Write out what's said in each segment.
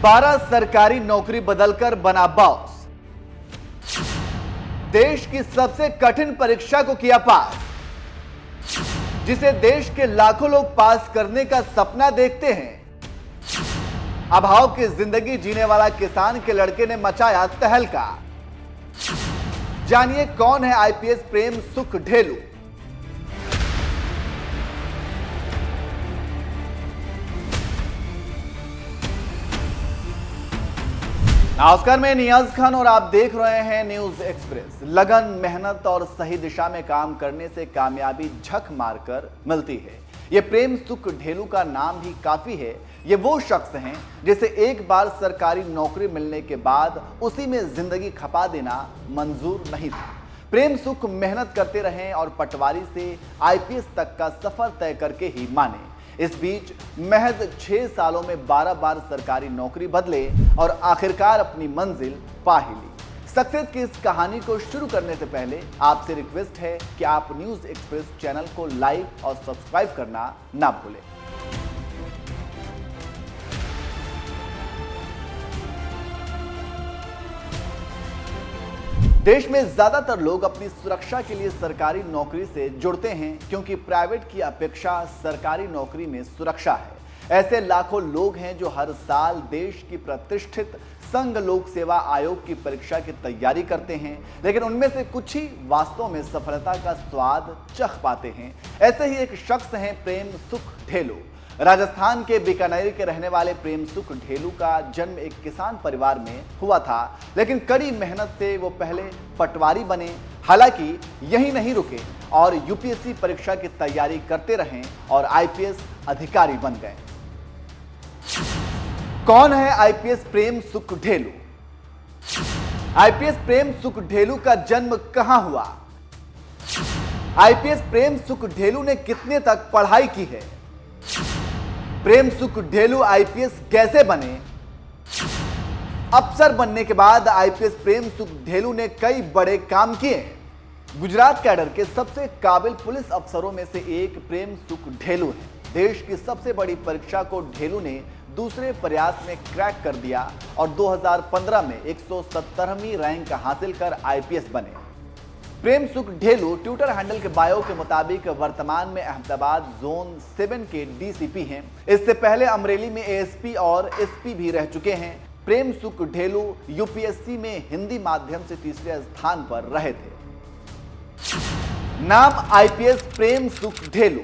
12 सरकारी नौकरी बदलकर बना बॉस। देश की सबसे कठिन परीक्षा को किया पास, जिसे देश के लाखों लोग पास करने का सपना देखते हैं। अभाव की जिंदगी जीने वाला किसान के लड़के ने मचाया तहलका। जानिए कौन है आईपीएस प्रेम सुख ढेलू। नमस्कार, मैं नियाज खान और आप देख रहे हैं न्यूज एक्सप्रेस। लगन, मेहनत और सही दिशा में काम करने से कामयाबी झक मारकर मिलती है। ये प्रेम सुख ढेलू का नाम ही काफी है। ये वो शख्स हैं जिसे एक बार सरकारी नौकरी मिलने के बाद उसी में जिंदगी खपा देना मंजूर नहीं था। प्रेम सुख मेहनत करते रहें और पटवारी से आईपीएस तक का सफर तय करके ही माने। इस बीच महज 6 सालों में 12 बार सरकारी नौकरी बदले और आखिरकार अपनी मंजिल पा ही ली। सक्सेस की इस कहानी को शुरू करने से पहले आपसे रिक्वेस्ट है कि आप न्यूज एक्सप्रेस चैनल को लाइक और सब्सक्राइब करना ना भूलें। देश में ज्यादातर लोग अपनी सुरक्षा के लिए सरकारी नौकरी से जुड़ते हैं, क्योंकि प्राइवेट की अपेक्षा सरकारी नौकरी में सुरक्षा है। ऐसे लाखों लोग हैं जो हर साल देश की प्रतिष्ठित संघ लोक सेवा आयोग की परीक्षा की तैयारी करते हैं, लेकिन उनमें से कुछ ही वास्तव में सफलता का स्वाद चख पाते हैं। ऐसे ही एक शख्स हैं प्रेम सुख ढेलू। राजस्थान के बीकानेर के रहने वाले प्रेम सुख ढेलू का जन्म एक किसान परिवार में हुआ था, लेकिन कड़ी मेहनत से वो पहले पटवारी बने। हालांकि यही नहीं रुके और यूपीएससी परीक्षा की तैयारी करते रहे और आईपीएस अधिकारी बन गए। कौन है आईपीएस प्रेम सुख ढेलू? आईपीएस प्रेम सुख ढेलू का जन्म कहां हुआ? आईपीएस प्रेम सुख ढेलू ने कितने तक पढ़ाई की है? प्रेम सुख ढेलू आईपीएस कैसे बने? अफसर बनने के बाद आईपीएस प्रेम सुख ढेलू ने कई बड़े काम किए। गुजरात कैडर के सबसे काबिल पुलिस अफसरों में से एक प्रेम सुख ढेलू है। देश की सबसे बड़ी परीक्षा को ढेलू ने दूसरे प्रयास में क्रैक कर दिया और 2015 में 170वीं रैंक हासिल कर आईपीएस बने। प्रेम सुख ढेलू ट्विटर हैंडल के बायो के मुताबिक वर्तमान में अहमदाबाद जोन 7 के डीसीपी हैं। इससे पहले अमरेली में एएसपी और एसपी भी रह चुके हैं। प्रेम सुख ढेलू यूपीएससी में हिंदी माध्यम से तीसरे स्थान पर रहे थे। नाम आईपीएस प्रेम सुख ढेलू।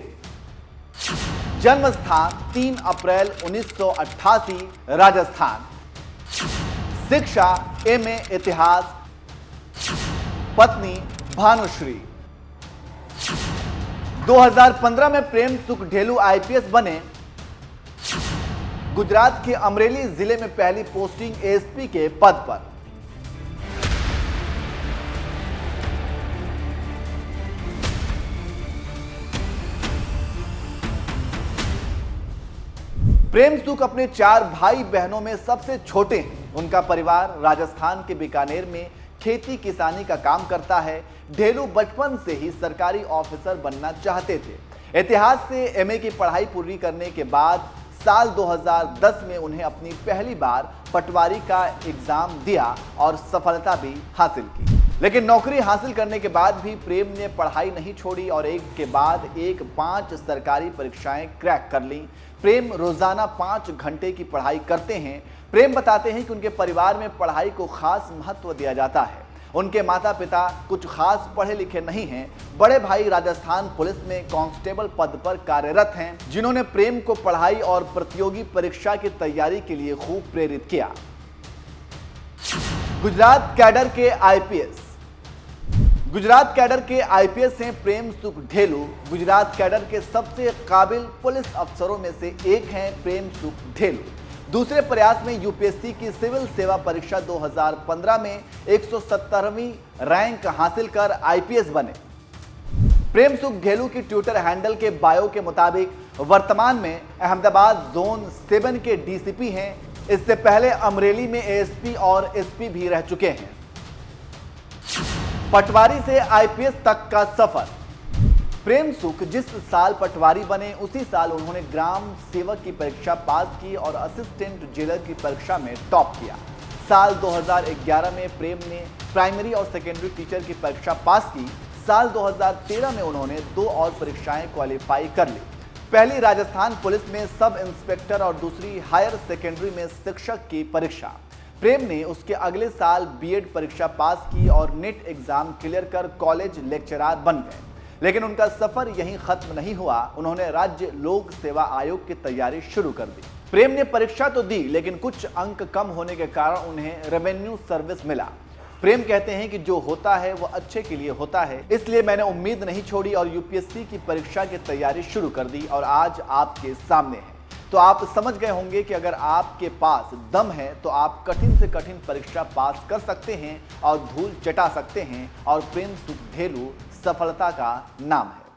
जन्म स्थान 3 अप्रैल 1988 राजस्थान। शिक्षा एमए इतिहास। पत्नी भानुश्री। 2015 में प्रेम सुख ढेलू आईपीएस बने। गुजरात के अमरेली जिले में पहली पोस्टिंग एसपी के पद पर। प्रेम सुख अपने 4 भाई बहनों में सबसे छोटे हैं। उनका परिवार राजस्थान के बीकानेर में खेती किसानी का काम करता है। ढेलू बचपन से ही सरकारी ऑफिसर बनना चाहते थे। इतिहास से एमए की पढ़ाई पूरी करने के बाद साल 2010 में उन्हें अपनी पहली बार पटवारी का एग्जाम दिया और सफलता भी हासिल की। लेकिन नौकरी हासिल करने के बाद भी प्रेम ने पढ़ाई नहीं छोड़ी और एक के बाद एक 5 सरकारी परीक्षाएं क्रैक कर ली। प्रेम रोजाना 5 घंटे की पढ़ाई करते हैं। प्रेम बताते हैं कि उनके परिवार में पढ़ाई को खास महत्व दिया जाता है। उनके माता पिता कुछ खास पढ़े लिखे नहीं हैं। बड़े भाई राजस्थान पुलिस में कांस्टेबल पद पर कार्यरत हैं, जिन्होंने प्रेम को पढ़ाई और प्रतियोगी परीक्षा की तैयारी के लिए खूब प्रेरित किया। गुजरात कैडर के आईपीएस। गुजरात कैडर के आईपीएस हैं प्रेम सुख ढेलू। गुजरात कैडर के सबसे काबिल पुलिस अफसरों में से एक हैं प्रेम सुख ढेलू। दूसरे प्रयास में यूपीएससी की सिविल सेवा परीक्षा 2015 में 170वीं रैंक हासिल कर आईपीएस बने। प्रेम सुख ढेलू की ट्विटर हैंडल के बायो के मुताबिक वर्तमान में अहमदाबाद जोन 7 के डीसीपी हैं। इससे पहले अमरेली में एएसपी और एसपी भी रह चुके हैं। पटवारी से आईपीएस तक का सफर। प्रेम सुख जिस साल पटवारी बने उसी साल उन्होंने ग्राम सेवक की परीक्षा पास की और असिस्टेंट जेलर की परीक्षा में टॉप किया। साल 2011 में प्रेम ने प्राइमरी और सेकेंडरी टीचर की परीक्षा पास की। साल 2013 में उन्होंने 2 और परीक्षाएं क्वालिफाई कर ली। पहली राजस्थान पुलिस में सब इंस्पेक्टर और दूसरी हायर सेकेंडरी में शिक्षक की परीक्षा। प्रेम ने उसके अगले साल बीएड परीक्षा पास की और नेट एग्जाम क्लियर कर कॉलेज लेक्चरर बन गए। लेकिन उनका सफर यहीं खत्म नहीं हुआ, उन्होंने राज्य लोक सेवा आयोग की तैयारी शुरू कर दी। प्रेम ने परीक्षा तो दी, लेकिन कुछ अंक कम होने के कारण उन्हें रेवेन्यू सर्विस मिला। प्रेम कहते हैं कि जो होता है वो अच्छे के लिए होता है, इसलिए मैंने उम्मीद नहीं छोड़ी और यूपीएससी की परीक्षा की तैयारी शुरू कर दी और आज आपके सामने है। तो आप समझ गए होंगे कि अगर आपके पास दम है तो आप कठिन से कठिन परीक्षा पास कर सकते हैं और धूल चटा सकते हैं, और प्रेम सुख ढेलू सफलता का नाम है।